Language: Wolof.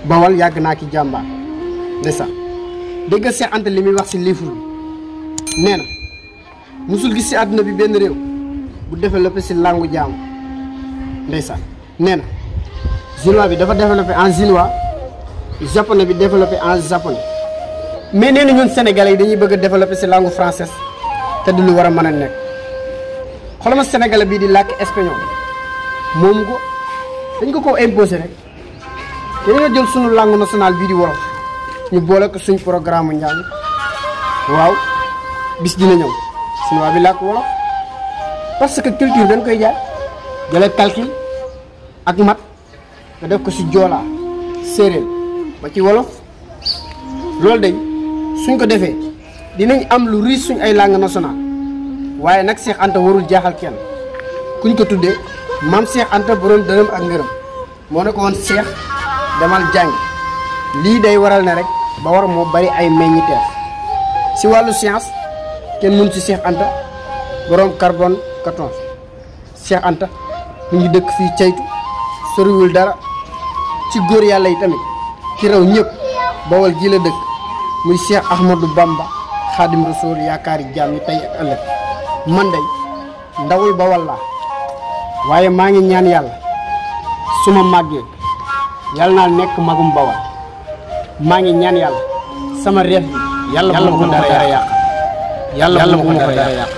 Bawal yàgg naa ki jàmbaar ndeysaan dégg nga Cheikh Anta li muy wax si livre bi nee na musul gis si àdduna bi benn réew bu développé si langue jaamu ndeysaan nee na chinois bi dafa développé en chinois japonais bi développé en japonais mais nee na ñun sénégalais yi dañuy bëgg a développé si langue française te du lu war a mën a nekk xoolal ma sénégalais bii di làkk espagnol moomu ko dañ ko imposé rek te dañoo jël sunu langue nationale bii di wolof ñu boole ko suñ programme njàng waaw bis dina ñëw chinois bi làkk wolof parce que culture dañ koy jaay jëlee calcul ak mat nga def ko si joolaa séeréer ba ci wolof loolu day suñ ko defee dinañ am lu riche suñ ay langue nationale waaye nag Cheikh Anta warul jaaxal kenn kuñ ko tuddee maam Cheikh Anta borom dërëm ak ngërëm moo ne ko woon Cheikh demal jàng lii day waral ne rek ba war moo bari ay meññiteef si wàllu science kenn mun ci Cheikh Anta borom carbone 14 Cheikh Anta mu ngi dëkk fii caytu soriwul dara ci góor yàlla yi tamit ki raw ñëpp Bawal ji la dëkk muy Cheikh Ahmadou Bamba Xaadim Rasul yaakaari jaam yi tey ak ëllëg man day ndawul Bawal laa waaye maa ngi ñaan yàlla su ma màggee yàlla naa nekk magum Bawal maa ngi ñaan yàlla sama reef bi yàlla bu ma ko dara yàq yàlla bu ma ko dara yàq